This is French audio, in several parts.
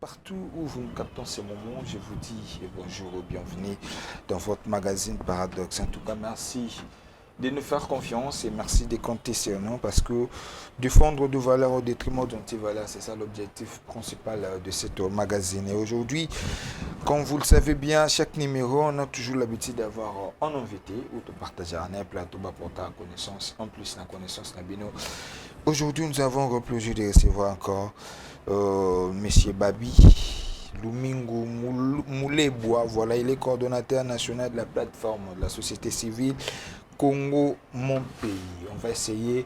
Partout où vous nous captez en ce moment, je vous dis bonjour ou bienvenue dans votre magazine Paradoxe. En tout cas, merci de nous faire confiance et merci de compter sur nous parce que défendre de valeurs au détriment d'antivaleurs, c'est ça l'objectif principal de cette magazine. Et aujourd'hui, comme vous le savez bien, chaque numéro, on a toujours l'habitude d'avoir un invité ou de partager un plateau pour porter la connaissance, en plus la connaissance Nabino. Aujourd'hui, nous avons le plaisir de recevoir encore Monsieur Babi Lumingu Moulebois. Voilà, il est coordonnateur national de la plateforme de la société civile Congo Mon Pays. On va essayer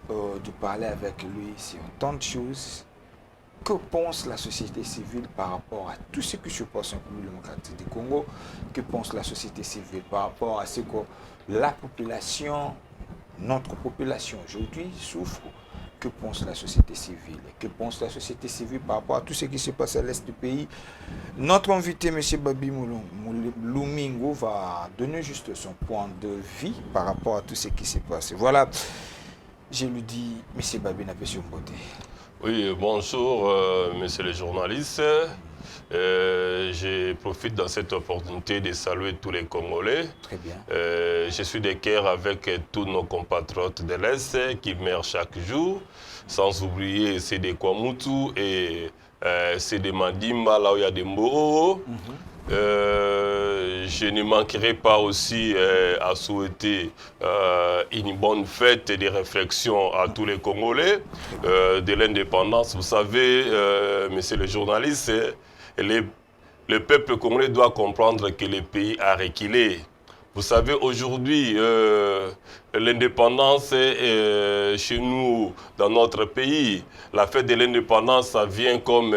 de parler avec lui sur tant de choses. Que pense la société civile par rapport à tout ce qui se passe en République démocratique du Congo? Que pense la société civile par rapport à ce que la population, notre population aujourd'hui souffre? Que pense la société civile? Que pense la société civile par rapport à tout ce qui se passe à l'est du pays? Notre invité, M. Babi Lumingu, va donner juste son point de vue par rapport à tout ce qui se passe. Voilà, je lui dis, M. Babi n'a pas sur beauté. Oui, bonjour, monsieur le journaliste. Je profite dans cette opportunité de saluer tous les Congolais. Très bien. Je suis de cœur avec tous nos compatriotes de l'Est qui meurent chaque jour, sans oublier ceux de Kwamutu et ceux de Mandimba, là où il y a des Mboro. Je ne manquerai pas aussi à souhaiter une bonne fête et des réflexions à tous les Congolais de l'indépendance. Vous savez, monsieur le journaliste, le peuple congolais doit comprendre que le pays a reculé. Vous savez, aujourd'hui, l'indépendance chez nous, dans notre pays, la fête de l'indépendance, ça vient comme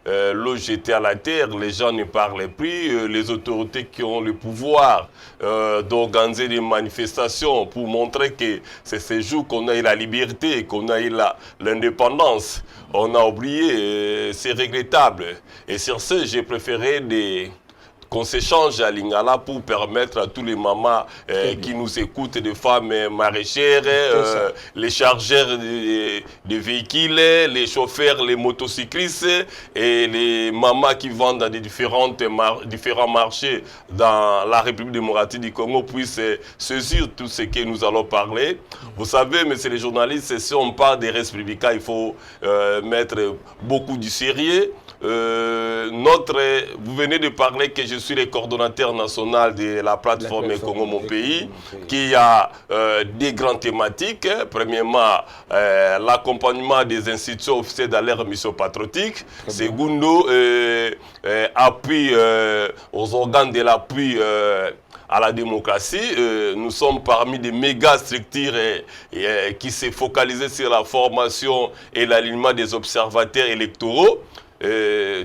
l'eau jetée à la terre. Les gens ne parlent plus. Les autorités qui ont le pouvoir d'organiser des manifestations pour montrer que c'est ce jour qu'on a eu la liberté, qu'on a eu l'indépendance. On a oublié, c'est regrettable. Et sur ce, j'ai préféré qu'on s'échange à Lingala pour permettre à tous les mamans qui nous écoutent, des femmes maraîchères, les chargeurs de véhicules, les chauffeurs, les motocyclistes et les mamans qui vendent dans des différents marchés dans la République démocratique du Congo puissent saisir tout ce que nous allons parler. Vous savez, monsieur les journalistes, si on parle des res publica, il faut mettre beaucoup du sérieux. Vous venez de parler que je suis le coordonnateur national de la plateforme Congo Mon Pays, qui a des grandes thématiques. Premièrement, l'accompagnement des institutions officielles dans leur mission patriotique. Segundo, appui aux organes de l'appui à la démocratie. Nous sommes parmi des méga structures qui s'est focalisées sur la formation et l'alignement des observateurs électoraux.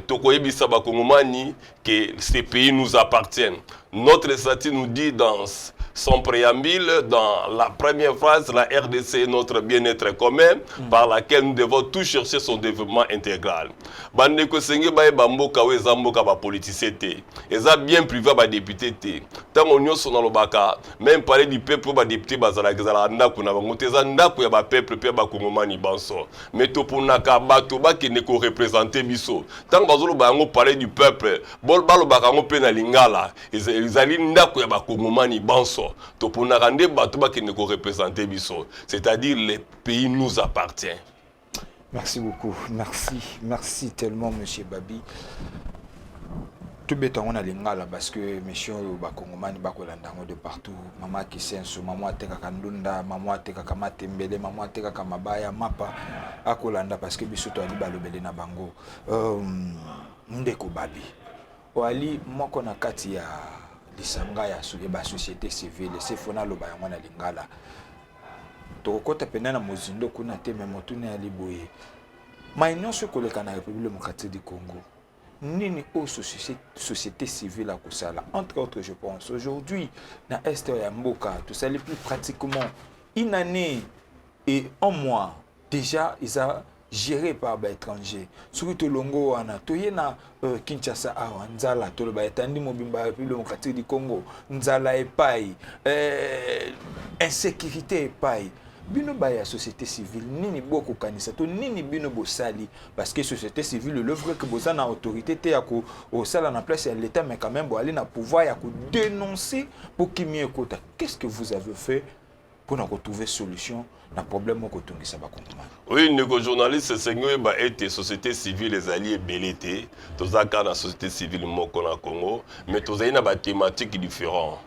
Tokoyebi Sabakongomani, que ces pays nous appartiennent. Notre statut nous dit dans son préambule, dans la première phrase, la RDC est notre bien-être commun, par laquelle nous devons tous chercher son développement intégral. Bandeko Senge Baye Bamboka ou Zamboka ba politicien te. Eza bien privé ba député te. Tant on y son dans baka, même parler du peuple ba député bazala gazala ndako na bango te ndako ya ba peuple pe ba Kongomani banso. Mais to pona ka bato ba ki ne ko représenter biso. Tant bazolo ba ngo parler du peuple, bol balo baka ngo pe na lingala. Ezali ndako ya ba Kongomani banso. C'est-à-dire les pays nous appartiennent. Merci beaucoup. Merci tellement, Monsieur Babi. Tout bêtement on a lingala parce que monsieur bakongomani bakolanda de partout. Maman qui sensu, maman teka kandunda, maman teka kamatembele, maman teka kamabaya mapa akolanda parce que biso to ali balobele na bango. Ndeko Babi. Oali moko na kati ya lisanga ya société civile c'est fona loba yango na lingala tokota pena na mozindo kuna te mais motuna ya liboye maïnon ce koleka na République démocratique du Congo nini o société civile à kusala entre autres je pense aujourd'hui na est ya mboka tout ça les plus pratiquement une année et un mois déjà ils a géré par l'étranger. Surtout Longo wana toyena Kinshasa awa nzala toloba etandi mobimba République démocratique du Congo nzala epai insécurité epai bino ba ya société civile nini boko kanisa to nini bino bosali parce que société civile l'œuvre que boza na autorité te ya ko au sala na place ya l'état mais quand même bo aller na pouvoir ya ko dénoncer pour qui mieux kota. Qu'est-ce que vous avez fait pour trouver solution na problème ko tongisa ba kongomani? Oui, les journalistes c'est ba été société civile les alliés belité tozaka na société civile moko na Congo mais tozali na ba thématiques différentes.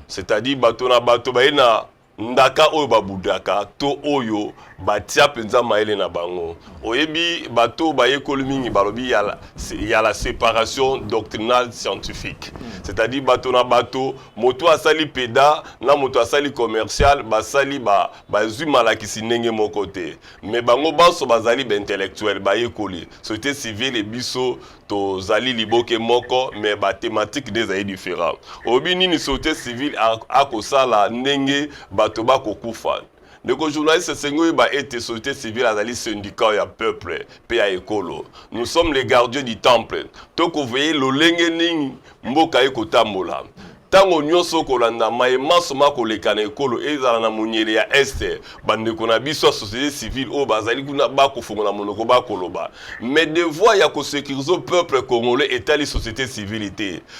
C'est-à-dire bato na bato ba ina ndaka oyo babudaka to oyo batia penza maele na bango oyebi bato bayekoli mingi balobi ya la séparation doctrinale scientifique c'est-à-dire bato na bato moto asali peda na moto asali commercial basali bazwi malakisi ndenge moko te mais bango banso bazali intellectuel bayekoli société civile et biso tozali liboke moko mais ba thématique des aïe différents oyebi nini société civile akosala ndenge bato bakokufa. Les journalistes sengoyi ba été société civile azali syndicat ya peuple pe ya ekolo. Nous sommes les gardiens du temple. Toko veiller lolenge ningi mboka ekotambola. Tango nyonso kolanda mayemanso makoleka na ekolo ezala na monyele ya este bandeko na biso société civile o bazali kuna bakofungola monoko bakoloba mais devoir ya kosécuriser peuple congolais etali société civile.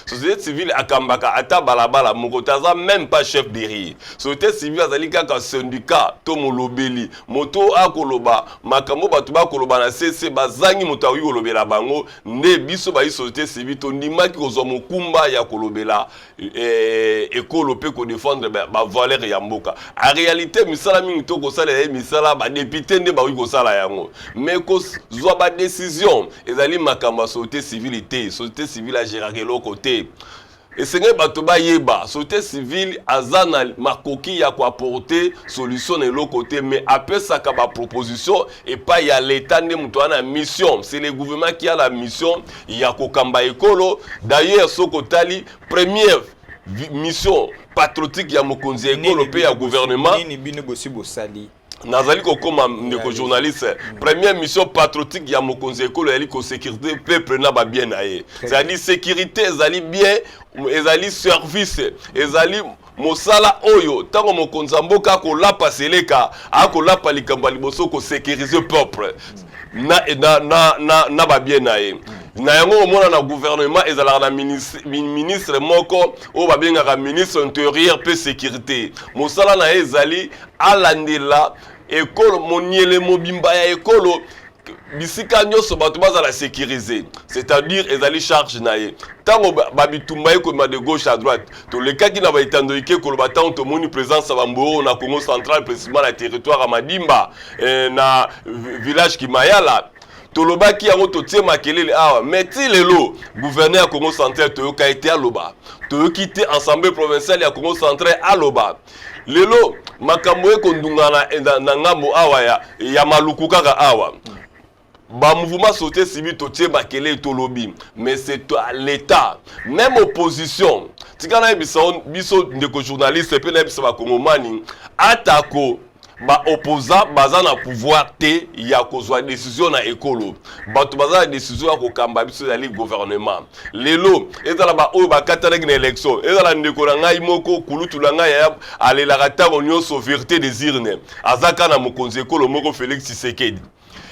Société civile akambaka ata balabala moko taza même pas chef de rire. Société civile azali kaka syndicat to molobeli moto akoloba makambo bato bakoloba na CC bazangi moto awi kolobela bango nde biso ba société civile to ndimaki kozwa mokumba ya kolobela ekolo pe ko défendre ba valeur ya mboka. En réalité misala mingi to ko sala misala ba député nde ba wi ko sala yango mais ko zwa ba décision ezali makamba société civile société civile a gérer l'autre côté. Et c'est que bato ba yeba société civile azana makoki ya ko apporter solution de l'autre côté mais après ça ka ba proposition et pas ya l'état ne muto na mission c'est le gouvernement qui a la mission ya ko kamba ekolo d'ailleurs sokotali première mission patriotique ya mokonzi ekolo pe ya gouvernement nini bino bosi bosali nazali kokoma ndeko journaliste première mission patriotique ya mokonzi ekolo yali ko sécurité peuple na ba bien aye c'est-à-dire sécurité ezali bien ezali service ezali mosala oyo tango mokonzi mboka ko lapa seleka akolapa likambo liboso ko sécuriser peuple na ba bien aye na yango mona na gouvernement ezala na ministre moko o babengaka ministre intérieur pe sécurité mosala na ezali alandela ekolo moniele mobimba ya ekolo bisika nyonso bato bazala sécuriser c'est-à-dire ezali charge na ye tango babitumba ekoma de gauche à droite to lekaki na baitando ike koloba tango tomoni présence ya Mboro na Congo central principalement na territoire ya Madimba na village Kimayala tolobaki yango totie makelele awa meti lelo gouverneur ya Congo central toyoka ete aloba toyoki te assemblée provinciale ya Congo central aloba lelo makambo ekondungana na ngambo awa ya maluku kaka awa ba mouvement société civile totie makelele tolobi mais c'est l'état même opposition tikana biso ndeko journaliste pe na biso ba kongomani atako ba opposant baza na pouvoir te ya kozwa décision na ekolo bato baza na décision ya kokamba biso ya gouvernement lelo ezala ba oyo bakatana na élection ezala ndeko na ngai moko kulutu na ngai ya alelaka tango nyonso vérité des urnes azaka na mokonzi ekolo moko Félix Tshisekedi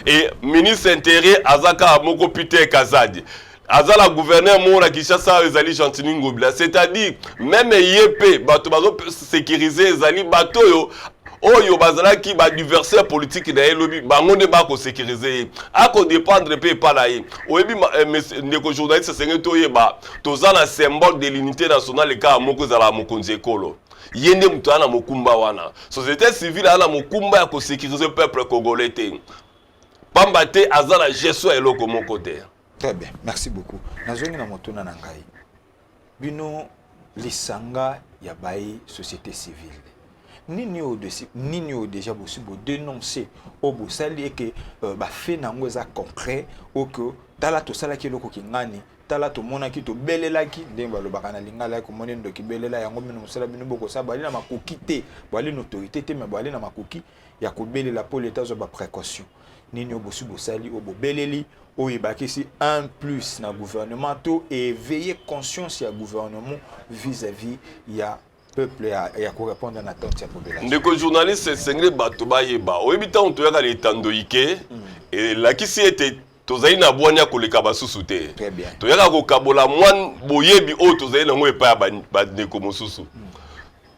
et ministre intérieur azaka moko Peter Kazadi azala gouverneur mona Kinshasa ezali Gentini Ngobila c'est-à-dire même yepe bato bazo sécuriser ezali bato yo oyo bazalaki ba adversaire politique na elobi bango ne ba ko sécuriser ako dépendre pe pa la ye oyebi ndeko journaliste senge to yeba tozala symbole de l'unité nationale ka moko zala mokonzi ekolo yende mutu ana mokumba wana société civile ana mokumba ya ko sécuriser peuple congolais te pamba te azala gestion eloko moko te. Très bien, merci beaucoup. Nazongi na motuna na ngai bino lisanga ya bai société civile nini o déjà possible dénoncer au bosali et que ba fait nango eza concret ou que tala to sala ki loko kingani tala to mona ki to belela ki ndemba lo bakana lingala ko mona ndo ki belela yango mino musala bino boko sa bali na makoki te bali na autorité te mais bali na makoki ya ko belela pour l'état zo ba précaution nini o bosu bosali o bo beleli o ibakisi un plus na gouvernement to et veiller conscience ya gouvernement vis-à-vis ya peuple et à répondre à l'attente de la population. Ndeko journaliste sengre bato bayeba oyebita on toyaka le tandoike et la kisi était tozali na bwanya koleka basusu te. Très bien. Toyaka ko kabola mwan boyebi o tozali na ngwe pa ba ndeko mosusu.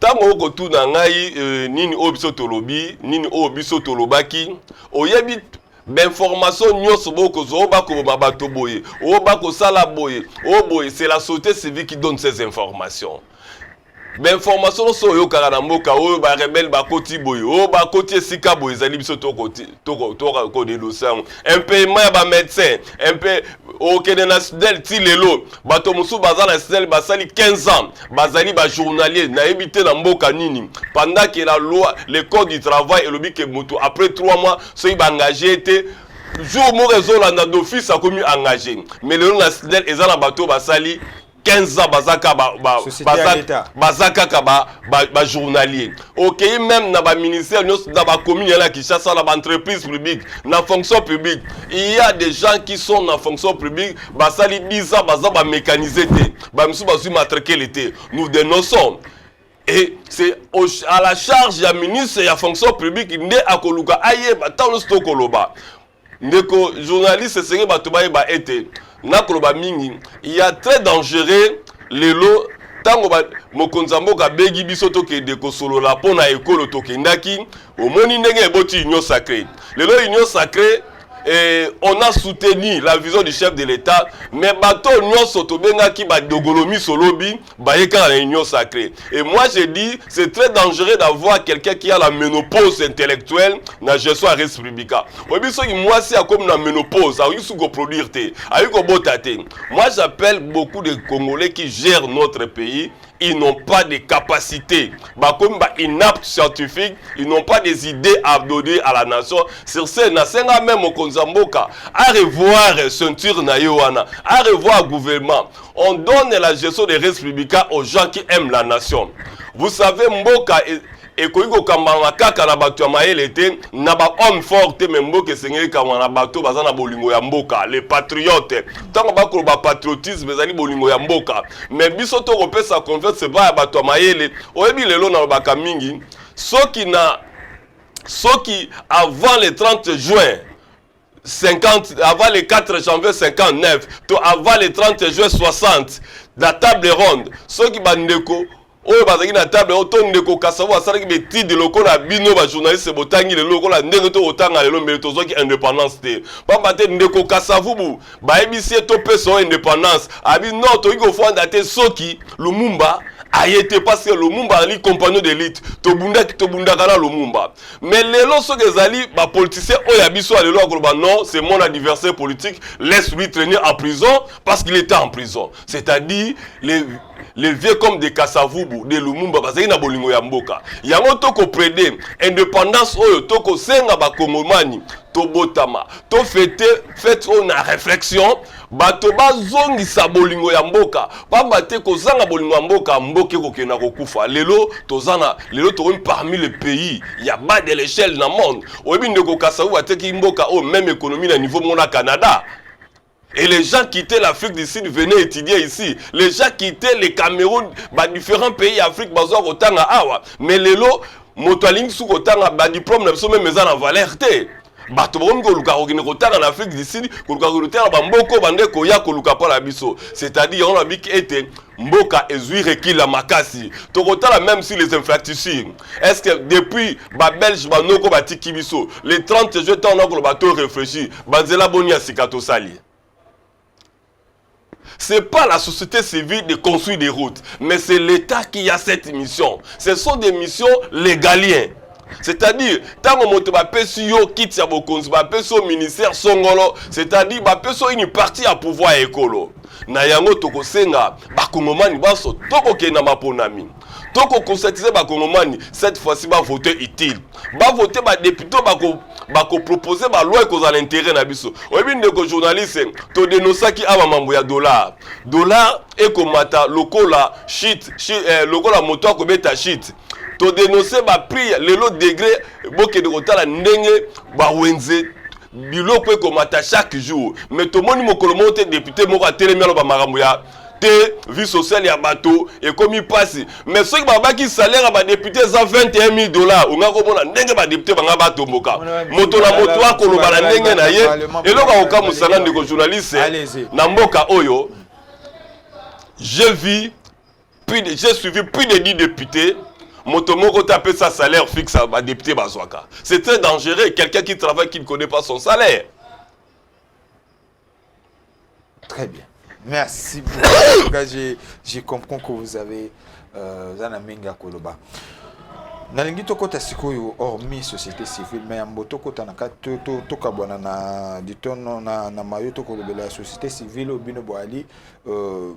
Tango ko tuna ngai nini o biso tolobi nini o biso tolobaki oyebi d'information nyonso boko zo ba ko bato boye o ba ko sala boye o boye c'est la société civile qui donne ces informations. L'information so yo kara mboka o ba rebelle ba koti boye o ba koti esika boye zali biso to ko dénoncer un paiement ya ba médecin un peu au kene national ti lelo bato musu bazala national basali 15 ans bazali ba journalier na ebité na mboka nini pendant que la loi le code du travail et le bi que mutu après 3 mois so il ba engagé était jour mo réseau là d'office a commis engagé mais le national ezala bato basali 15 ans bazaka ba journalier. OK, même dans ba ministère dans ba commune là qui chasse dans ba entreprise publique, dans fonction publique, il y a des gens qui sont dans fonction publique, basali 10 ans ba mécaniser té. Ba misu basu matraquer l'été. Nous dénonçons. Et c'est à la charge du ministre et la fonction publique ndé akoluka aye ba tano stokoloba. Ndeko journaliste c'est ba to ba été nakoloba mingi il y a très dangereux lelo tango ba mokonzambo ka begi biso to ke de kosolo la pona ekolo to kendaki omoni ndenge eboti union sacrée lelo union sacrée et on a soutenu la vision du chef de l'État mais bato nyonso to bengaki ba dogolomi solobi ba yeka la union sacrée et moi je dis c'est très dangereux d'avoir quelqu'un qui a la ménopause intellectuelle na gestion à res publica obiso ki moi si a comme na ménopause a yusu go produire te a yuko botate moi j'appelle beaucoup de Congolais qui gèrent notre pays. Ils n'ont pas de capacité. Comme inaptes scientifiques, ils n'ont pas des idées à donner à la nation. Sur ce, nasenga même au Konzamboka, à revoir ceinture na yoana, à revoir gouvernement. On donne la gestion des républicains aux gens qui aiment la nation. Vous savez, Mboka et koiko kambanga kaka na bato ya maele te na ba homme fort te membo ke sengeli kama na bato bazana bolingo ya mboka les patriotes tango bakolo ba patriotisme ezali bolingo ya mboka mais biso to kopesa confiance c'est pas ya bato ya maele oyebi lelo na baka mingi soki avant le 30 juin 50 avant le 4 janvier 59 to avant le 30 juin 60 la table ronde soki bandeko oyo bazaki na table oto ndeko kasavo asalaki betide lokola bino ba journaliste botangi le lokola ndenge to otanga lelo mbele tozoki indépendance te pamba te ndeko kasavubu bayebisi to peso indépendance abi non to iko fanda te soki Lumumba a été parce que Lumumba ali compagnon d'élite to bunda kana Lumumba mais lelo soki ezali ba politicien oyo abiso lelo akoloba non c'est mon adversaire politique laisse-lui traîner en prison parce qu'il était en prison c'est-à-dire les vieux comme des Kasavubu, de Lumumba, parce qu'il y a bolingo ya mboka. Yango toko prédé indépendance oyo toko senga ba Kongomani, to botama, to fête on a réflexion, bato bazongi sa bolingo ya mboka, pa bate ko zanga bolingo ya mboka, mboke ko kena ko kufa. Lelo to parmi les pays, il y a bas de l'échelle dans le monde. Oyebi ndeko Kasavubu ateki mboka o même économie na niveau mona Canada. Et les gens quittaient l'Afrique du Sud, venaient étudier ici. Les gens quittaient les Cameroun, différents pays d'Afrique, mais les lots, motoaling sous kotanga, diplôme, ne sont même en valeur. C'est-à-dire, on a dit que Mboka ezui la makasi. Tokotala même si les infrastructures. Est-ce que depuis Belge Banoko Batiki Biso, les 30 juin, on a le bateau réfléchi, Banzela Bonia Sikato Sali. C'est pas la société civile de construire des routes, mais c'est l'État qui a cette mission. Ce sont des missions légaliennes. C'est-à-dire, tant que va yo quitte ya bokonzi ba peso ministère songolo, c'est-à-dire ba peso une partie à pouvoir écolo. Na yango toko senga ba kongomani baso toko kena maponami. Toko conscientiser ba kongomani cette fois-ci ba voter utile. Ba voter ba député ba ko proposer ba loi ko za l'intérêt na biso. Oyebi ndeko journaliste to dénoncer aba mambo ya dollar. Dollar e ko mata lokola shit lokola moto ko beta shit. To dénoncer ba prix le lot degré boke de kotala ndenge ba wenze biloko ko mata chaque jour mais to moni mokolo monte député moko atelemi alo ba makambo ya te vie sociale ya bato et comme il passe mais ceux qui salaire à député ça 21 000 $, on a comme on ndenge ba député banga bato moka moto na moto akoloba na ndenge na ye et loka oka musala ndeko journaliste na mboka oyo j'ai suivi plus de 10 députés motomoko taper sa salaire fixe à député bazwaka. C'est très dangereux quelqu'un qui travaille qui ne connaît pas son salaire. Très bien. Merci beaucoup. En tout cas, j'ai compris que vous avez Zanaminga Koloba. Nalingi tokota sikoyo hormis société civile mais amboto kota na to kabwana na ditono na mayo to kolobela société civile obino boali to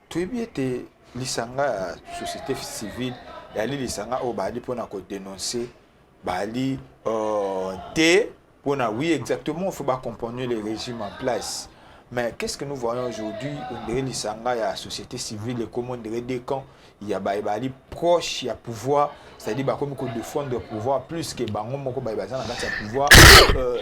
biete lisanga société civile yali lisanga o bali pona ko dénoncer bali te pona oui exactement il faut pas accompagner les régimes en place. Mais qu'est-ce que nous voyons aujourd'hui? On dirait l'Isanga, il y a la société civile, et comment on dirait des camps, il y a des proches, il y a pouvoir, c'est-à-dire comme on défendre le pouvoir plus que Bango Moko Baïbazan, il pouvoir,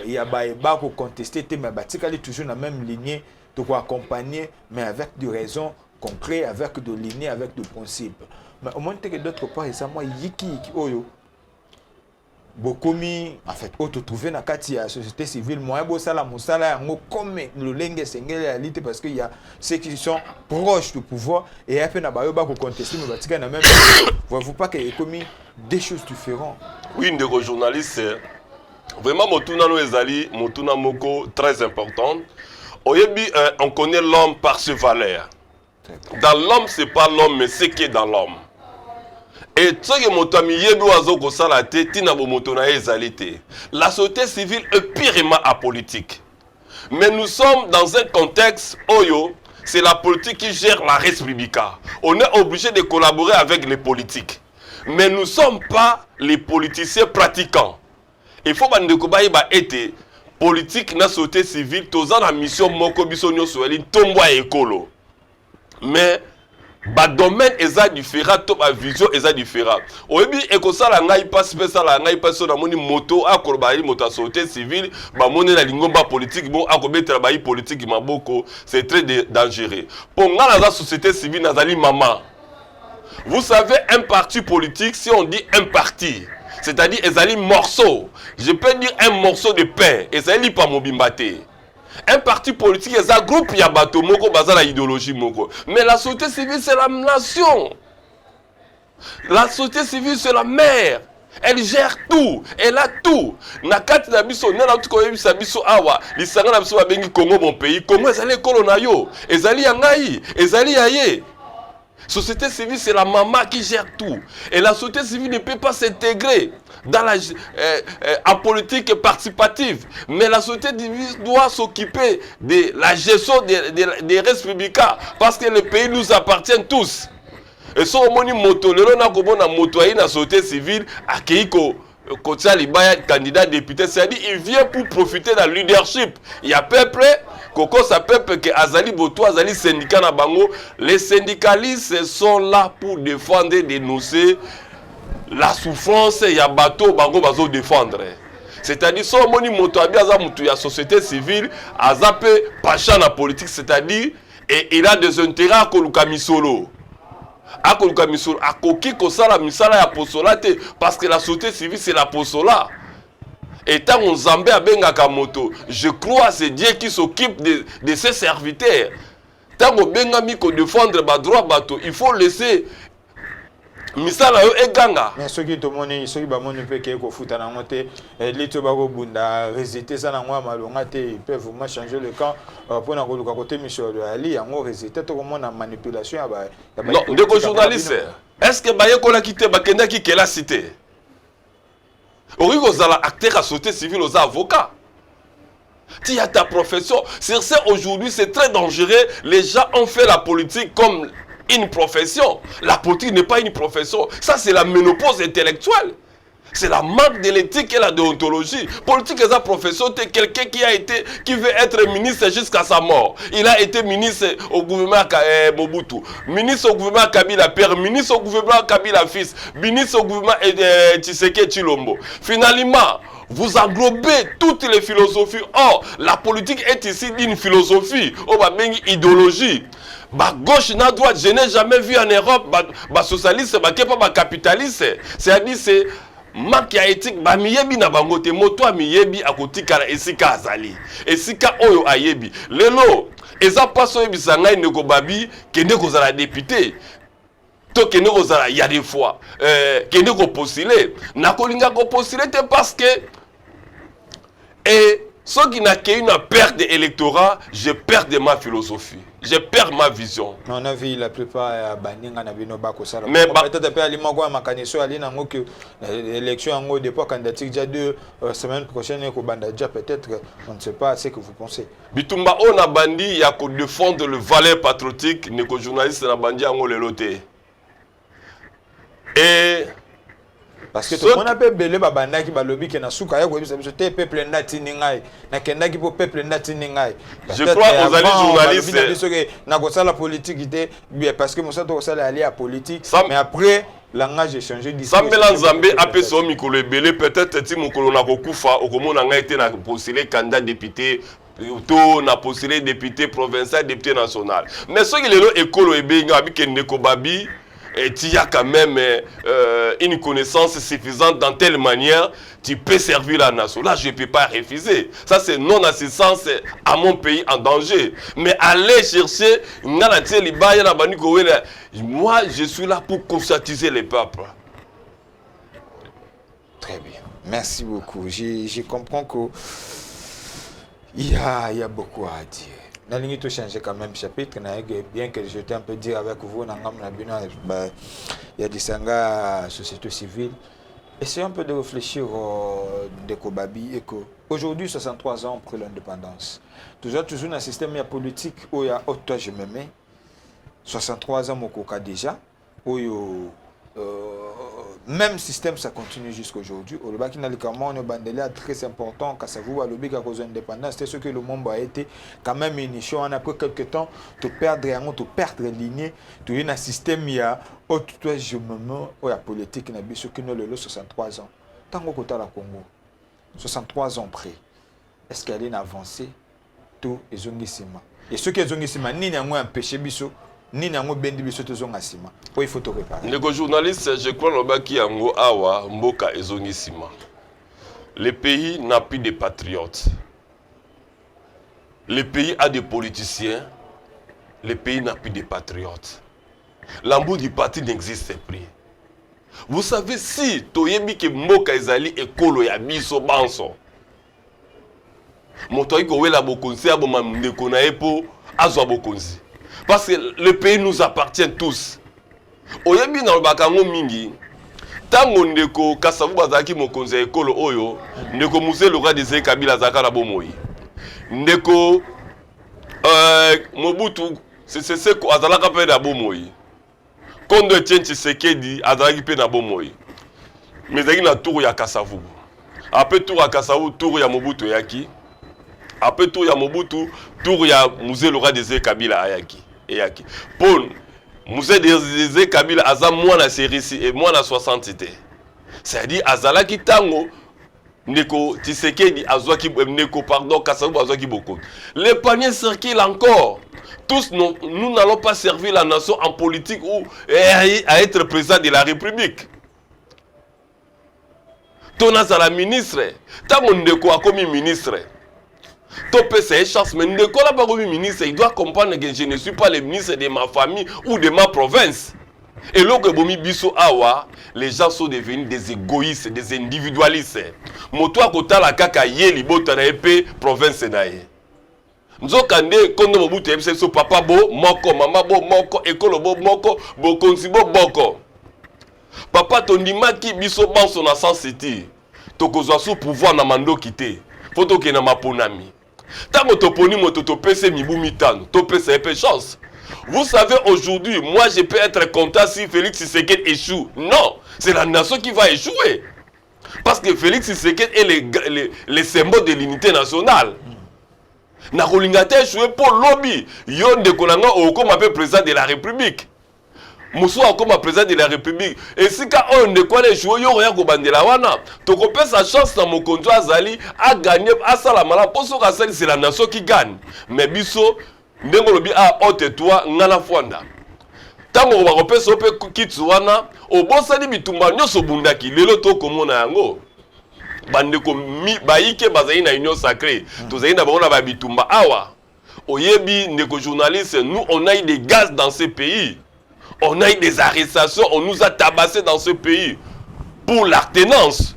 il y a des contester, mais il toujours dans la même lignée, de quoi accompagner, mais avec des raisons concrètes, avec des lignées, avec des principes. Mais au moins que d'autre part, ça moi yiki oyo. Bokomi en fait auto trouver na kati ya société civile moyen bo sala musala yango comme le lenge sengele ya lité parce que il y a ceux qui sont proches du pouvoir et après na bayo ba ko contester mais batika na même voyez-vous pas que komi des choses différentes. Oui ndeko journaliste vraiment motuna no ezali motuna moko très important. Oyebi on connaît l'homme par ses valeurs. Dans l'homme c'est pas l'homme mais c'est qui est dans l'homme. Et la société civile est purement apolitique. Mais nous sommes dans un contexte où c'est la politique qui gère la République. On est obligé de collaborer avec les politiques. Mais nous ne sommes pas les politiciens pratiquants. Il faut que politique dans la société civile, tous la mission moko biso nyoso eli tomboa ekolo. Mais ba domaine eza différent, to ba vision eza différent. Oyebi ekosala ngai passe pesala ngai passe na moni moto akoloba moto société civile ba moni na lingomba politique bon akobetela ba politique maboko, c'est très dangereux. Pour nga la société civile nazali maman. Vous savez un parti politique si on dit un parti, c'est-à-dire ezali morceau. Je peux dire un morceau de pain, ezali pas mobimbate. Un parti politique, c'est un groupe qui a bateau moko bazala idéologie moko. Mais la société civile, c'est la nation. La société civile, c'est la mère. Elle gère tout. Elle a tout. Nakati na biso, nena tuko yebisa biso awa. Lisanga na biso babengi Congo mon pays. Congo ezali kolona yo. Ezali yangai. Ezali yaye. Société civile, c'est la maman qui gère tout. Et la société civile ne peut pas s'intégrer dans en politique participative. Mais la société civile doit s'occuper de la gestion des républicains. Parce que le pays nous appartient tous. Et si on a moto, la société civile, à Keiko, candidat député, c'est-à-dire il vient pour profiter de la leadership. Il y a peuple. Koko sa peuple que Azali Boto, Azali syndicat na bango, les syndicalistes sont là pour défendre, dénoncer la souffrance et ya bateau bango bazo défendre. C'est-à-dire son moni moto abi aza mutu ya société civile, azape pacha na politique, c'est-à-dire et il a des intérêts à koluka misolo. A koluka misolo, a koki kosala misala ya posolate parce que la société civile c'est la posola. Et tant on zambé à Bengaka moto, je crois c'est Dieu qui s'occupe de ses serviteurs. Tant on bengami ko défendre ba droit bateau, il faut laisser misala yo eganga. Mais ceux qui te monnaient, ceux qui ba monnaie pe ko futa na ngote, lito ba ko bunda résister ça na ngwa malonga te, ils peuvent vraiment changer le camp pour na ko luka côté monsieur de Ali, yango résister to comment na manipulation ya ba. Non, de journaliste. Est-ce que ba yeko la quitter ba kenda ki kela cité? Aux acteurs à société civile, aux avocats. Tu as ta profession. C'est ça aujourd'hui, c'est très dangereux. Les gens ont fait la politique comme une profession. La politique n'est pas une profession. Ça, c'est la ménopause intellectuelle. C'est la manque de l'éthique et la déontologie. Politique est sa profession. C'est quelqu'un qui veut être ministre jusqu'à sa mort. Il a été ministre au gouvernement Mobutu, ministre au gouvernement Kabila père, ministre au gouvernement Kabila fils, ministre au gouvernement Tshisekedi Tshilombo. Finalement, vous englobez toutes les philosophies. Or, la politique est ici d'une philosophie, idéologie. Ba gauche na droite, je n'ai jamais vu en Europe ba socialiste, ba kepa ba capitaliste. C'est-à-dire c'est marque ya éthique ba miyebi na bango te moto a miyebi akotika na esika azali. Esika oyo ayebi. Lelo eza paso yebisa ngai ndeko babi kende kozala député. To kende kozala ya des fois kende ko postuler. Na kolinga ko postuler te parce que ceux qui n'ont qu'une perte d'électorat, je perds de ma philosophie. Je perds ma vision. On a vu la plupart baninga na bino bako sala. Mais peut-être après ali moko makaniso ali na ngo que l'élection en go dépôt candidature déjà 2 semaines prochaines ko banda déjà peut-être on ne sait pas ce que vous pensez. Bitumba on a bandi ya ko défendre le valeur patriotique ne ko journaliste na bandi ngo leloté. Et parce que tout le monde a belé babanda qui balobi que na suka ya ko bisa biso te peuple ndati ningai na kenda ki po peuple ndati ningai. Je crois aux alliés journalistes biso que na ko sala politique té parce que mosa to sala allié à politique mais après langage changé d'ici. Sambela Nzambe apé so mikolo belé peut-être ti mokolo na ko kufa okomona ngai té na postuler candidat député to na postuler député provincial député national. Mais ce qui lelo ekolo ebenga bi kende ko babi et tu as quand même une connaissance suffisante dans telle manière, tu peux servir la nation. Là, je ne peux pas refuser. Ça, c'est non-assistance à mon pays en danger. Mais aller chercher, moi, je suis là pour conscientiser les peuples. Très bien. Merci beaucoup. Je comprends qu'il y a beaucoup à dire. Nous avons changé quand même chapitre, bien que je t'ai un peu dit avec vous, il y a des sangas société civile. Essayons un peu de réfléchir de Kobabi et que aujourd'hui, 63 ans après l'indépendance. Toujours dans un système politique où il y a autant je me mets, 63 ans au déjà, où même système ça continue jusqu'à aujourd'hui. Au Lubaki Nalikama, on a très important quand ça vous a l'obligé à cause de l'indépendance. C'est ce que le monde a été quand même initié. Après quelques temps, tu perdre lignée, tu as un système il y a autre je me mets où la politique n'a pas ce que nous le 63 ans. Tant qu'on côté la Congo, 63 ans près, est-ce qu'elle est avancée tout et zongissima. Et ceux qui zongissima ni n'a pas empêché biso. Ni nango bendi biso tozonga sima po il faut te réparer. Les journalistes, je crois lobaki yango awa mboka ezongi sima. Le pays n'a plus de patriotes. Le pays a des politiciens. Le pays n'a plus de patriotes. L'amour du parti n'existe plus. Vous savez si toyebi ke mboka ezali ekolo ya biso banso. Moto iko wela bokonzi aboma ndeko na epo azwa bokonzi. Parce que le pays nous appartient tous. Oyebi na bakango mingi. Tango ndeko kasavu bazaki mokonzi ekolo oyo, ndeko Muse le roi des Kabila zakala bomoi. Ndeko Mobutu c'est ko azalaka pe na bomoi. Kondo Etienne Tshisekedi azalaki pe na bomoi. Mais zaki na tour ya kasavu. Après tour ya kasavu, tour ya Mobutu yaki. Après tour ya Mobutu, tour ya Muse le roi des Kabila ayaki. Eyaki. Paul, Muse des Kabila aza mwana serisi et mwana 60 ité. C'est-à-dire azalaki tango ndeko Tshisekedi azwaki ndeko pardon Kasavu azwaki beaucoup. Les paniers circulent encore. Tous nous n'allons pas servir la nation en politique ou à être président de la République. Tonaza la ministre, tango ndeko a commis ministre. Topé c'est chance, mais ndeko la pas commis ministre, il doit comprendre que je ne suis pas le ministre de ma famille ou de ma province. Et lorsque bomi biso awa, les gens sont devenus des égoïstes, des individualistes. Moto kota la kaka yeli bota na épée province nae. Nzokande kondo mobutu ebse so papa bo moko, mama bo moko, ekolo bo moko, bo konsi bo boko. Papa tondimaki biso banso na sans city. Tokozwa sous pouvoir na mando kité. Foto ke na maponami. Tango toponi moto topese mibu mitano, topese épée chance. Vous savez, aujourd'hui, moi, je peux être content si Félix Tshisekedi échoue. Non, c'est la nation qui va échouer. Parce que Félix Tshisekedi est le symbole de l'unité nationale. Nakolingate échoué pour lobby. Yon de Konanga ou comme appelé président de la République. Moussou comme président de la République. Et si quand on de quoi échoué, yon rien qu'au bandela wana. Toko peut sa chance dans mon contrôle Azali à gagner à Salamala. Pour ce c'est la nation qui gagne. Mais biso ndenge lobi a ote-toi ngana fwanda. Tango bakopesa ope kitsuwana obosani bitumba nyonso bundaki lelo to komona yango. Bandeko baike bazali na union sacrée. Tozali na bango na ba bitumba awa. Oyebi ndeko journaliste, nous on a eu des gaz dans ce pays. On a eu des arrestations, on nous a tabassé dans ce pays pour l'alternance.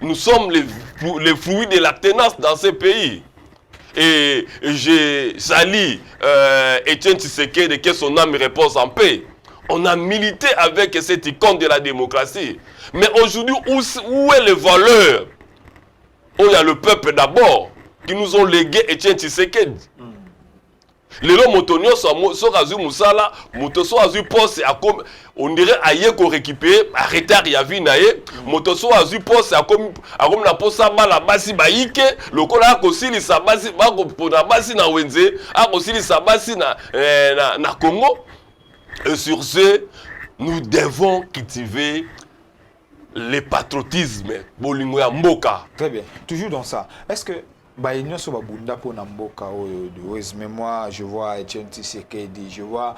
Nous sommes les fruits de l'alternance dans ce pays. Et je salue Etienne Tshisekedi, que son âme repose en paix. On a milité avec cette icône de la démocratie. Mais aujourd'hui, où est les valeurs? Où il y a le peuple d'abord qui nous ont légué Etienne Tshisekedi. Lelo motonio so razu musala moto so azu poste on dirait aye ko récupérer arrêter ya vie na ye moto so azu poste akomi na posa bala basi baike lokola ko silisa basi ba ko pona basi na wenze ako silisa basi na Congo. Et sur ce, nous devons cultiver le patriotisme bolingo ya mboka. Très bien, toujours dans ça. Est-ce que Baïnyo so babunda po na mboka de mémoire, je vois Etienne Tshisekedi, je vois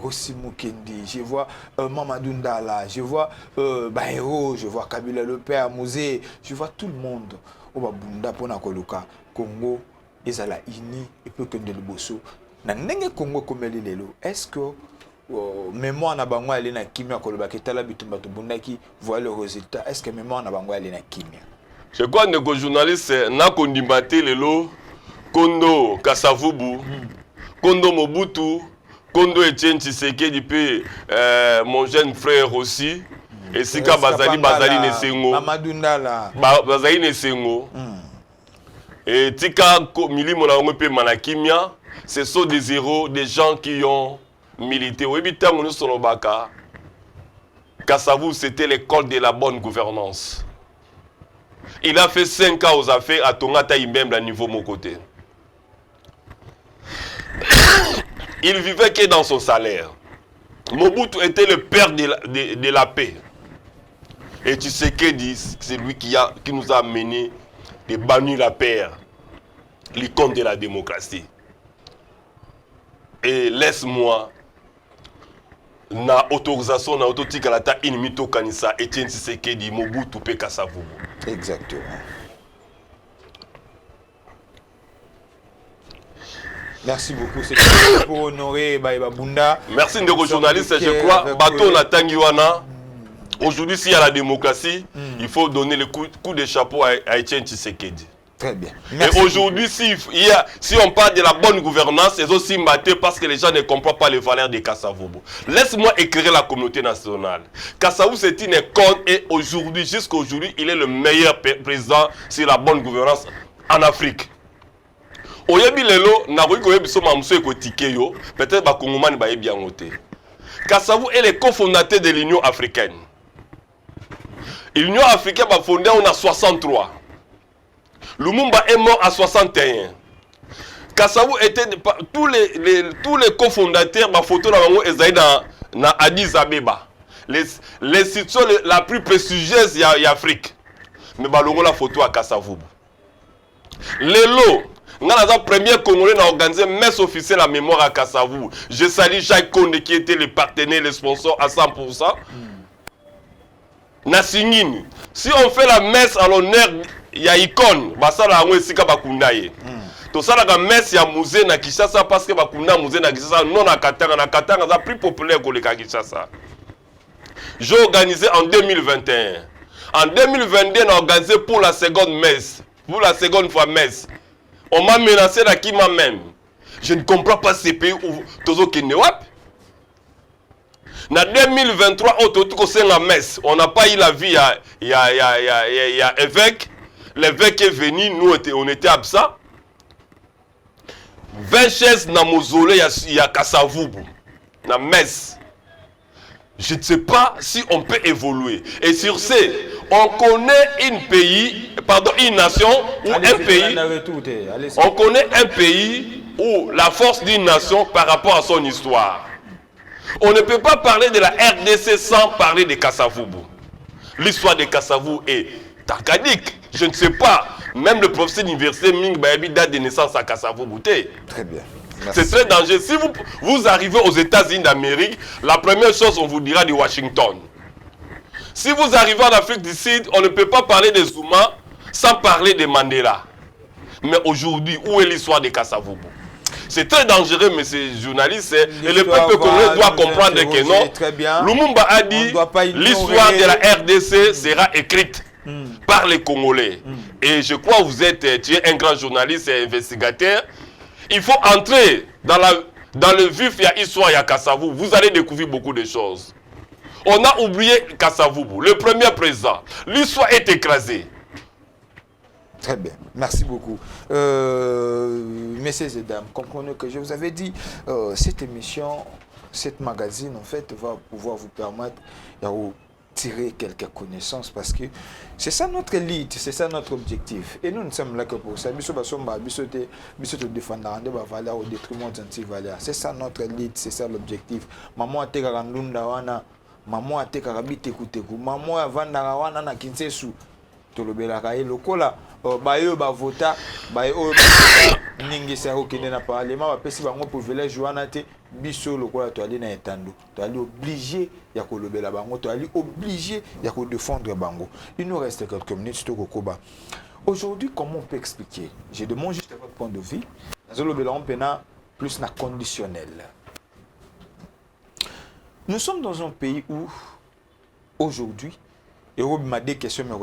Rossi Mukendi, je vois Mamadou Ndala, je vois Baïro, je vois Kabila le Père, Mosé, je vois tout le monde au babunda po na koluka Congo ezala ini et peu que de liboso na ndenge Congo komeli lelo. Est-ce que mémoire na bango ali na kimia koloba ketala bitumba to bundaki voit le résultat? Est-ce que mémoire na bango ali na kimia? Je crois que les journalistes na kondimate lelo Kondo Kasavubu, Kondo Mobutu, Kondo Etienne Tshisekedi pe mon jeune frère aussi. Et Sika Bazali Nesengo. Mamadou Ndala. Bazali Nesengo. Et Tika Mili Monango pe Manakimia, ce sont des héros, des gens qui ont milité. Webita Monu Solobaka. Kasavubu, c'était l'école de la bonne gouvernance. Il a fait 5 ans aux affaires à Tongata Imbembe à niveau mon côté. Il vivait que dans son salaire. Mobutu était le père de la paix. Et tu sais que c'est lui qui nous a amené de bannir la paix, l'icône de la démocratie. Et laisse-moi na autorisation na autotika la ta inimito kanisa Etienne Tshisekedi Mobutu pe Kasavubu. Exactement. Merci beaucoup, c'est pour honorer Baïba Bunda. Merci ndeko journaliste, je crois bateau na tangiwana. Aujourd'hui s'il y a la démocratie, il faut donner le coup de chapeau à Etienne Tshisekedi. Très bien. Merci. Et aujourd'hui, si on parle de la bonne gouvernance, c'est aussi maté parce que les gens ne comprennent pas les valeurs de Kasavubu. Laisse-moi éclairer la communauté nationale. Kasavubu, c'est une icône et aujourd'hui, jusqu'à aujourd'hui, il est le meilleur président sur la bonne gouvernance en Afrique. Oyebi lelo, nakoyi koyebi so mamso ekotike yo, peut-être ba Kongomani ba yebi yangote. Kasavubu est le cofondateur de l'Union africaine. L'Union africaine va fondée en 63. Lumumba est mort à 61. Kasavubu était tous les cofondateurs ma photo na Addis Abeba. L'institution la plus prestigieuse en Afrique. Mais balongo la photo à Kasavubu. Lelo, le premier Congolais a organisé messe officielle à mémoire à Kasavubu. Je salue Jacques Konde qui était le partenaire, le sponsor à 100%. Nasingini. Si on fait la messe en l'honneur ya icône basala ngo esika bakunda ye to sala ka messe ya musée na Kinshasa parce que bakunda musée na Kinshasa non na Katanga ça plus populaire que le Kinshasa. J'ai organisé en 2021. En 2022 on a organisé pour la seconde messe, pour la seconde fois messe. On m'a menacé na Kima même. Je ne comprends pas ces pays où tozo kenewap. En 2023 on messe, on n'a pas eu la vie il y a évêque. L'évêque est venu, nous on était absents. 20 chaises dans le mausolée, il y a Kasavubu, dans la messe. Je ne sais pas si on peut évoluer. Et sur ce, on connaît une nation ou un pays. On connaît un pays où la force d'une nation par rapport à son histoire. On ne peut pas parler de la RDC sans parler de Kasavubu. L'histoire de Kasavubu est acadique. Je ne sais pas, même le professeur d'université Ming Bayabi date de naissance à Kassavo Bouté. Très bien. C'est très dangereux. Si vous arrivez aux États-Unis d'Amérique, la première chose, on vous dira de Washington. Si vous arrivez en Afrique du Sud, on ne peut pas parler de Zuma sans parler de Mandela. Mais aujourd'hui, où est l'histoire de Kassavobo? C'est très dangereux, monsieur journaliste. Et le peuple congolais doit comprendre que non. Lumumba a dit l'histoire de la RDC sera écrite par les Congolais. Et je crois que vous êtes tu es un grand journaliste et investigateur. Il faut entrer dans le vif, il y a histoire, il y a Kassavobo. Vous allez découvrir beaucoup de choses. On a oublié Kassavobo, le premier président. L'histoire est écrasée. Très bien, merci beaucoup. Messieurs et dames, comprenez que je vous avais dit, cette émission, cette magazine, en fait, va pouvoir vous permettre de tirer quelques connaissances parce que c'est ça notre élite, c'est ça notre objectif. Et nous ne sommes là que pour ça. Au détriment d'anti-valeurs. C'est ça notre élite, c'est ça l'objectif. Maman a été wana, maman a été karabiteku, maman a vandara wana na kinsesu. Tolobelaka ye lokola bayo bavota bayo ningisa okende na parlement bapesi bango privilège wana te biso lokola to ali na etando to ali obligé ya kolobela bango to ali obligé ya ko défendre bango. Il nous reste quelques minutes to kokoba. Aujourd'hui, comment on peut expliquer? Je demande juste votre point de vue. Nazolobela on pena plus na conditionnel. Nous sommes dans un pays où aujourd'hui et on m'a des questions, mais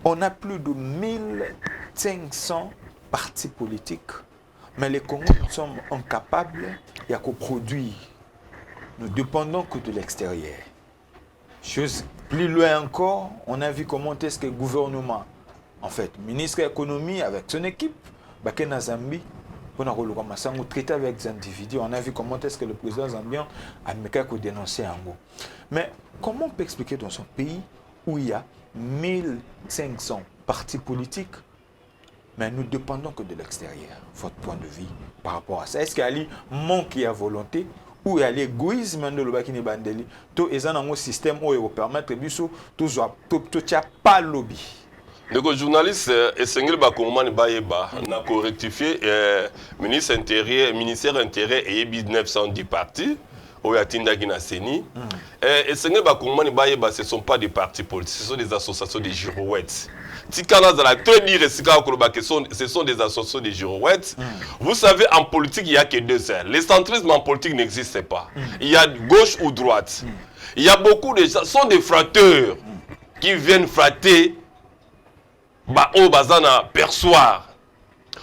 on a plus de 1500 partis politiques, mais les Congolais sont incapables de produire. Nous dépendons que de l'extérieur. Chose plus loin encore, on a vu comment est-ce que le gouvernement, en fait, ministre de l'économie avec son équipe, Bakena Zambie, on a traité avec des individus, on a vu comment est-ce que le président zambien a dénoncé en gros. Mais comment on peut expliquer dans son pays où il y a 1500 partis politiques, mais nous dépendons que de l'extérieur? Votre point de vue par rapport à ça? Est-ce qu'il y a un manque de volonté ou il y a l'égoïsme de l'Obakini Bandeli? Tout est dans un système où il va permettre de pas lobby. Le journaliste Essengel Bakoumani Bayeba n'a correctifié ministère intérieur et 910 partis. Et Essengel Bakoumani Bayeba, ce ne sont pas des partis politiques, ce sont des associations de girouettes. Ce sont des associations de girouettes. Vous savez, en politique, il n'y a que deux airs. L'essentrisme en politique n'existe pas. Il y a gauche ou droite. Il y a beaucoup de gens, ce sont des fratteurs qui viennent fratter. Perçoir.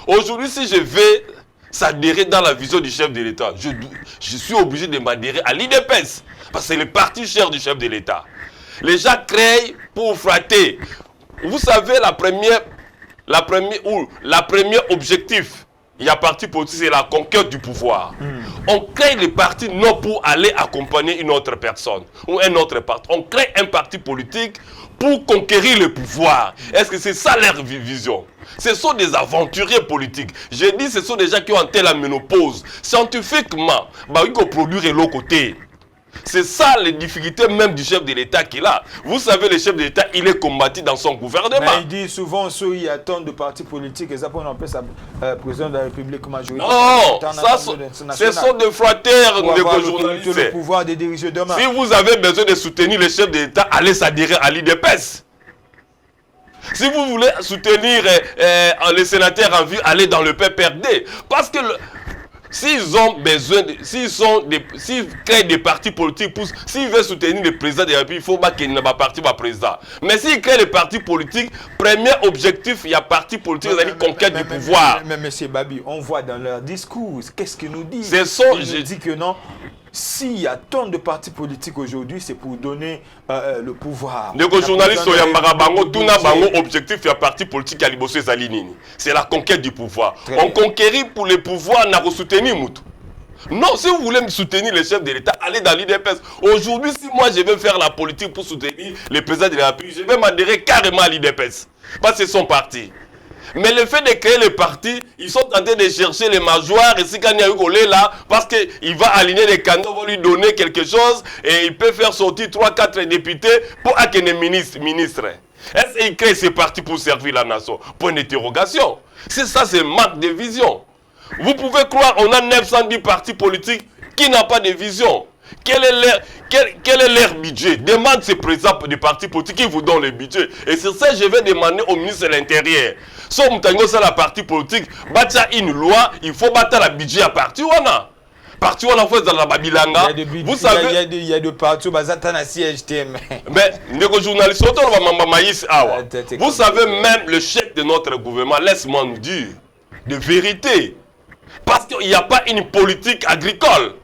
Aujourd'hui, si je vais s'adhérer dans la vision du chef de l'État, je suis obligé de m'adhérer à l'IDPS, parce que c'est le parti cher du chef de l'État. Les gens créent pour fratter. Vous savez, la première objectif, il y a parti politique, c'est la conquête du pouvoir. On crée les partis non pour aller accompagner une autre personne ou un autre parti. On crée un parti politique pour conquérir le pouvoir. Est-ce que c'est ça leur vision? Ce sont des aventuriers politiques. J'ai dit ce sont des gens qui ont atteint la ménopause. Scientifiquement, il faut produire l'autre côté. C'est ça les difficultés même du chef de l'État qu'il a. Vous savez, le chef de l'État, il est combattu dans son gouvernement. Mais il dit souvent qu'il y a tant de partis politiques et ça peut appelle ça président de la République majoritaire. Non, ce sont des fratteurs de journalistes. Le pouvoir de diriger demain. Si vous avez besoin de soutenir le chef de l'État, allez s'adhérer à l'IDPS. Si vous voulez soutenir les sénateurs en vue, allez dans le PPRD. Parce que s'ils ont besoin, s'ils créent des partis politiques, s'ils veulent soutenir le président de la République, il faut pas qu'il n'y ait pas parti par président. Mais s'ils créent des partis politiques, premier objectif, il y a parti politique, c'est-à-dire conquête du pouvoir. Mais M. Babi, on voit dans leur discours, qu'est-ce qu'ils nous disent? Ils nous disent que non. S'il y a tant de partis politiques aujourd'hui, c'est pour donner le pouvoir. Les journalistes, objectif, il y a parti politique à l'Ibosso et Zalinini. C'est la conquête du pouvoir. On conquérit pour le pouvoir, on a soutenir Moutou. Non, si vous voulez me soutenir le chef de l'État, allez dans l'IDPS. Aujourd'hui, si moi je vais faire la politique pour soutenir le président de la République, je vais m'adhérer carrément à l'IDPS. Parce que c'est son parti. Mais le fait de créer les partis, ils sont en train de chercher les majoires et si quand il y a eu là, parce qu'il va aligner les candidats, on va lui donner quelque chose et il peut faire sortir 3-4 députés pour accueillir les ministres. Est-ce qu'il crée ces partis pour servir la nation? Point d'interrogation. C'est ça, c'est manque de vision. Vous pouvez croire qu'on a 910 partis politiques qui n'ont pas de vision. Quel est leur budget? Demande ces présidents des partis politiques qui vous donnent le budget. Et sur ça, je vais demander au ministre de l'Intérieur. Si on a la partie politique, une loi, il faut battre le budget à partir où on a. Parti on a fait dans la Babilanga. Vous savez, il y a de partout, bazatana siège mais les journalistes, vous savez même le chef de notre gouvernement, laisse-moi nous dire, de vérité, parce qu'il n'y a pas une politique agricole.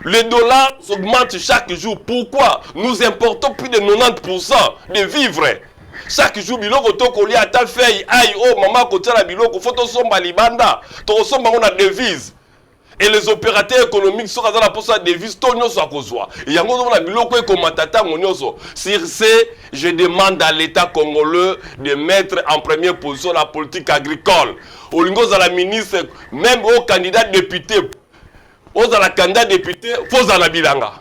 Le dollar augmente chaque jour. Pourquoi? Nous importons plus de 90% de vivres. Chaque jour, biloko tokoli ata feuille, aïe, oh, maman, côté la biloko, faut to somba libanda, to somba on a devise. Et les opérateurs économiques sont dans la poste de devise, tout le monde soit kozwa. Et y a un biloko et komatata monyoso. Sur ce, je demande à l'État congolais de mettre en première position la politique agricole. Au lingo de la ministre, même aux candidats députés, aux la candidat député, faut en bilanga.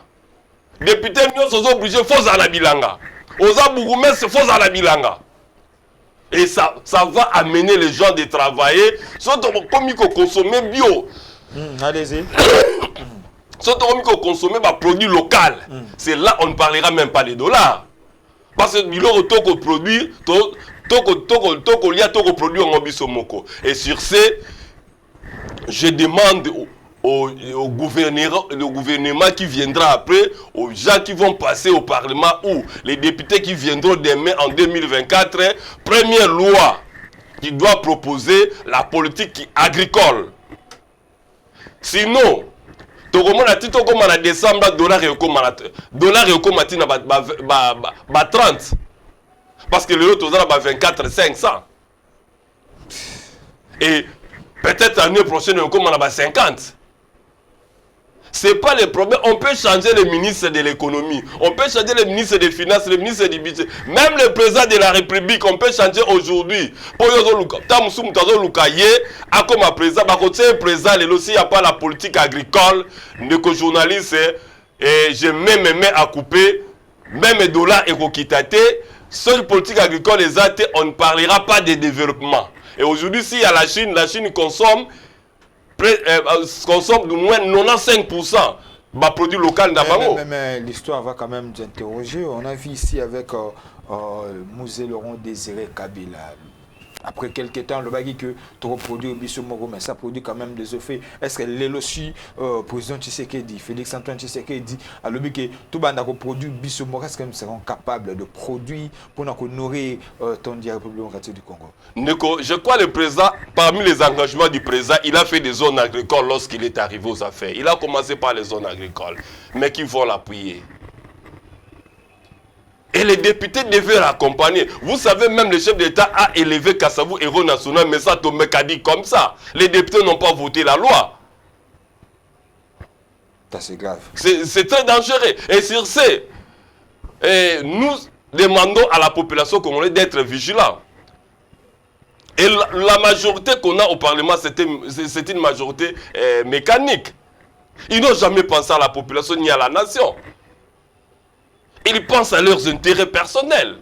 Député, nous sommes obligés, faut en bilanga. Aux abougoumès, faut en bilanga. Et ça va amener les gens de travailler, surtout comme ils consomment bio. Allez-y. Surtout comme ils consomment des produits locaux. C'est là on ne parlera même pas des dollars. Parce que biloko toko produit, toko lia toko produit en obisomoko. Et sur ce, je demande au gouvernement qui viendra après, aux gens qui vont passer au Parlement ou les députés qui viendront demain en 2024, première loi qui doit proposer la politique agricole. Sinon, tokomona tito comme en décembre, dollar et comme 30. Parce que l'euro toza ba 24 500. Et peut-être l'année prochaine comme on a 50. C'est pas le problème. On peut changer le ministre de l'économie, on peut changer le ministre des finances, le ministre du budget, même le président de la République, on peut changer aujourd'hui. Pour comme président, président, il n'y a pas la politique agricole, ne journaliste, et je mets à couper, même les dollars et coquitate, seule politique agricole, on ne parlera pas de développement. Et aujourd'hui, si la Chine consomme de moins 95% de produits locaux d'Abango. Mais l'histoire va quand même nous interroger. On a vu ici avec Mouzé Laurent Désiré Kabila. Après quelques temps, le bagage que tu reproduis au Bissomoro, mais ça produit quand même des effets. Est-ce que l'élogie, président Tshisekedi, Félix Antoine Tshisekedi, à l'objet que tout le monde a produit Bissomoro, est-ce qu'ils seront capables de produire pour nourrir ton République démocratique du Congo? Nico, je crois que le président, parmi les engagements du président, il a fait des zones agricoles lorsqu'il est arrivé aux affaires. Il a commencé par les zones agricoles, mais qui vont l'appuyer. Et les députés devaient l'accompagner. Vous savez, même le chef d'État a élevé Kassavou héros national, mais ça tombe a dit comme ça. Les députés n'ont pas voté la loi. C'est grave. C'est très dangereux. Et sur ce, nous demandons à la population congolaise d'être vigilants. Et la majorité qu'on a au Parlement, c'est une majorité mécanique. Ils n'ont jamais pensé à la population ni à la nation. Ils pensent à leurs intérêts personnels.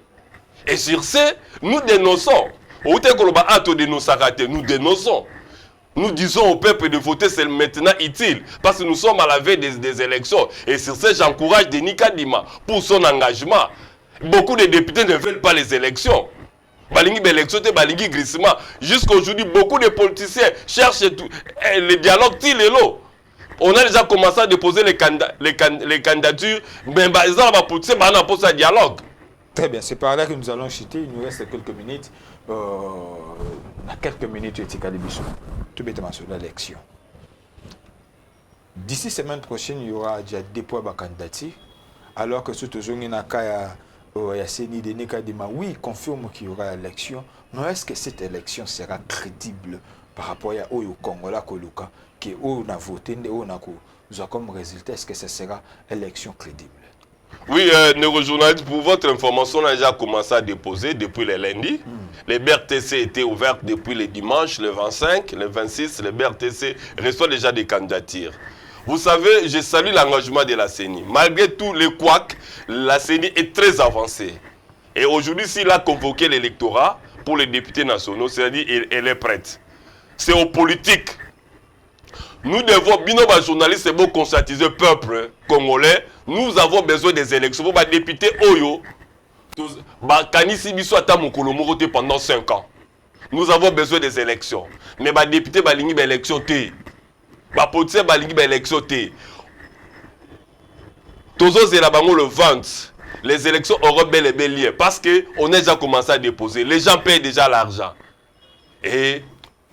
Et sur ce, nous dénonçons. Nous dénonçons. Nous disons au peuple de voter, c'est maintenant utile. Parce que nous sommes à la veille des élections. Et sur ce, j'encourage Denis Kadima pour son engagement. Beaucoup de députés ne veulent pas les élections. Jusqu'à aujourd'hui, beaucoup de politiciens cherchent le dialogue tilelo. On a déjà commencé à déposer les candidatures, mais ils ont posé un dialogue. Très bien, c'est par là que nous allons chuter. Il nous reste quelques minutes. Quelques minutes, tout bêtement sur l'élection. D'ici la semaine prochaine, il y aura déjà dépôt de candidature. Alors que tout aujourd'hui, il y a oui, confirme qu'il y aura élection. Mais est-ce que cette élection sera crédible par rapport à au Congo, qui a voté, nous comme résultat, est-ce que ce sera élection crédible? Oui, neurojournaliste, pour votre information, on a déjà commencé à déposer depuis le lundi. Les BRTC étaient ouvertes depuis le dimanche, le 25, le 26. Les BRTC reçoivent déjà des candidatures. Vous savez, je salue l'engagement de la CENI. Malgré tous les couacs, la CENI est très avancée. Et aujourd'hui, s'il a convoqué l'électorat pour les députés nationaux, c'est-à-dire elle est prête. C'est aux politiques. Nous devons, binoba journalistes, c'est bon conscientiser le peuple congolais. Nous avons besoin des élections. Pour les députés Oyo, Kanisi Biso Atamokolo Morote pendant 5 ans. Nous avons besoin des élections. Mais les députés balingi ba élection té. Ba politicien balingi ba élection té. Tozo zela bango le 20. Les élections auront bel et bien lieu. Parce qu'on a déjà commencé à déposer. Les gens payent déjà l'argent. Et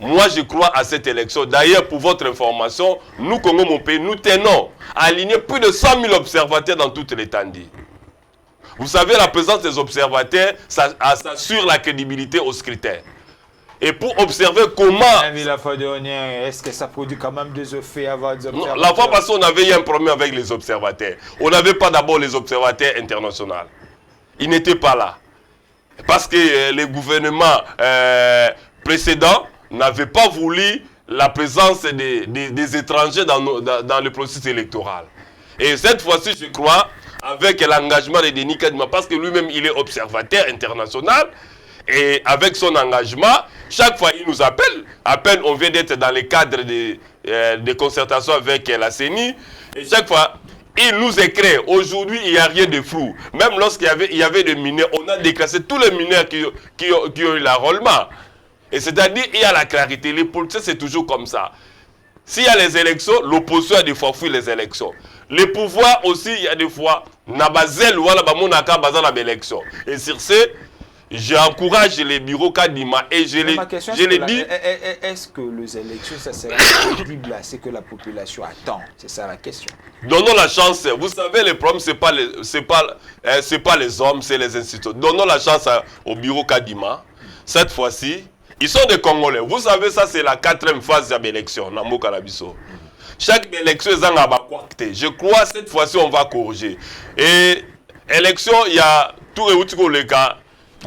moi, je crois à cette élection. D'ailleurs, pour votre information, nous, Congo, mon pays, nous tenons à aligner plus de 100 000 observateurs dans toute l'étendue. Vous savez, la présence des observateurs, ça assure la crédibilité aux scrutins. Et pour observer comment... La fois dernière, est-ce que ça produit quand même des effets avant des observateurs? Non, la fois passée, on avait eu un problème avec les observateurs. On n'avait pas d'abord les observateurs internationaux. Ils n'étaient pas là. Parce que les gouvernements précédents n'avaient pas voulu la présence des étrangers dans le processus électoral. Et cette fois-ci, je crois, avec l'engagement de Denis Kadima, parce que lui-même, il est observateur international, et avec son engagement, chaque fois, il nous appelle. À peine, on vient d'être dans le cadre de concertation avec la CENI, et chaque fois, il nous écrit. Aujourd'hui, il n'y a rien de flou. Même lorsqu'il y avait des mineurs, on a déclassé tous les mineurs qui ont eu l'enrôlement. Et c'est-à-dire, il y a la clarité. Les politiciens, c'est toujours comme ça. S'il y a les élections, l'opposition a des fois fui les élections. Les pouvoirs aussi, il y a des fois, nabazel ou alabamonaka bazan la élection. Et sur ce, j'encourage les bureaux Kadima et je les dis. Est-ce que les élections, ça sera crédible à ce que la population attend? C'est ça la question. Donnons la chance. Vous savez, le problème, c'est pas les hommes, c'est les institutions. Donnons la chance au bureau Kadima. Cette fois-ci, ils sont des Congolais. Vous savez, ça, c'est la 4e phase de l'élection. Chaque élection, je crois cette fois-ci, on va corriger. Et élection, il y a tout le cas.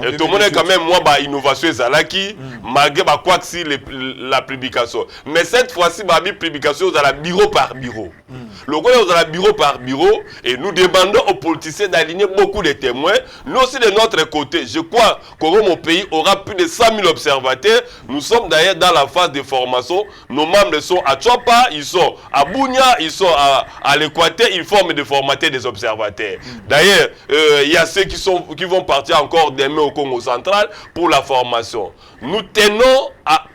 Et tout le monde est quand même, moi, innovation est malgré quoi que si la publication. Mais cette fois-ci, la publication, vous allez bureau par bureau. Le gouvernement, vous allez bureau par bureau. Et nous demandons aux politiciens d'aligner beaucoup de témoins. Nous aussi, de notre côté, je crois que mon pays aura plus de 100 000 observateurs. Nous sommes d'ailleurs dans la phase de formation. Nos membres sont à Tchouapa, ils sont à Bounia, ils sont à l'Équateur. Ils forment des formateurs des observateurs. D'ailleurs, il y a ceux qui vont partir encore demain au Congo central pour la formation. Nous tenons à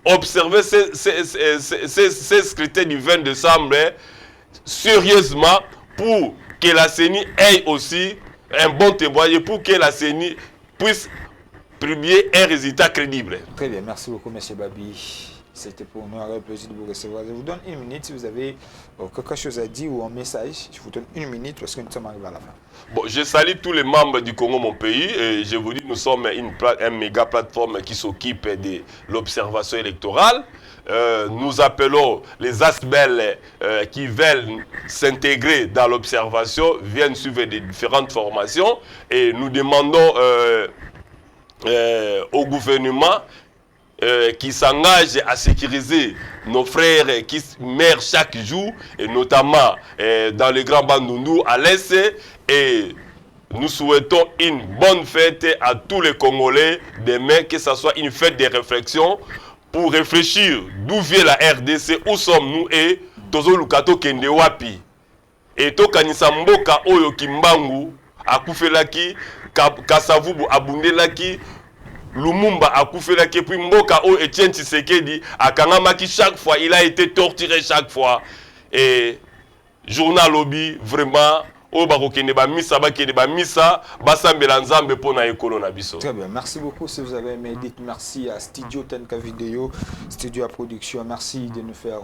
observer ces scrutins du 20 décembre sérieusement pour que la CENI ait aussi un bon témoignage, pour que la CENI puisse publier un résultat crédible. Très bien, merci beaucoup M. Babi. C'était pour nous un plaisir de vous recevoir. Je vous donne 1 minute si vous avez quelque chose à dire ou un message. Je vous donne 1 minute parce que nous sommes arrivés à la fin. Bon, je salue tous les membres du Congo, mon pays. Et je vous dis, nous sommes une méga plateforme qui s'occupe de l'observation électorale. Nous appelons les ASBEL qui veulent s'intégrer dans l'observation, viennent suivre des différentes formations. Et nous demandons au gouvernement qui s'engage à sécuriser nos frères qui meurent chaque jour, et notamment dans le Grand Bandundu à l'Est. Et nous souhaitons une bonne fête à tous les Congolais demain, que ce soit une fête de réflexion pour réfléchir d'où vient la RDC, où sommes-nous et Tozo Lukato Kende Wapi. Et Tokanisa Mboka Oyo Kimbangu Akufelaki, Kasavubu Abundelaki, Lumumba Akufelaki, puis Mboka Oyo Etienne Tshisekedi Akangamaki, chaque fois, il a été torturé chaque fois. Et Journal Lobby, vraiment, Très bien, merci beaucoup. Si vous avez aimé, dites merci à Studio Tenka Vidéo, Studio à Production. Merci de nous faire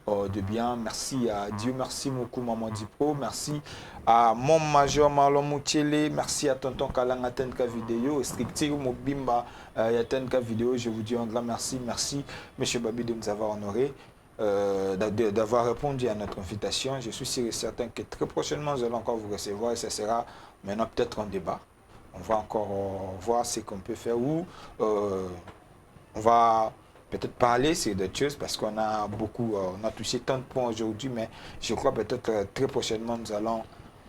de bien. Merci à Dieu, merci beaucoup Maman Dipo. Merci à mon major Marlon Moutiele. Merci à Tonton Kalanga Tenka Vidéo, Strictiro Mobimba Tenka Vidéo. Je vous dis un grand merci. Merci M. Babi de nous avoir honorés. D'avoir répondu à notre invitation. Je suis sûr et certain que très prochainement, nous allons encore vous recevoir et ce sera maintenant peut-être un débat. On va encore voir ce qu'on peut faire ou on va peut-être parler sur d'autres choses parce qu'on a beaucoup, on a touché tant de points aujourd'hui, mais je crois peut-être très prochainement, nous allons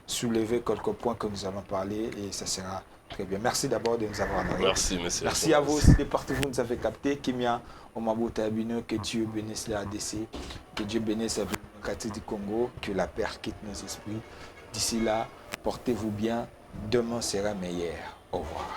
soulever quelques points que nous allons parler et ça sera Très bien. Merci d'abord de nous avoir narré. Merci, monsieur. Merci à vous aussi de partout vous nous avez capté. Kimia, Omabouta Abino, que Dieu bénisse la ADC, que Dieu bénisse la démocratie du Congo, que la paix quitte nos esprits. D'ici là, portez-vous bien. Demain sera meilleur. Au revoir.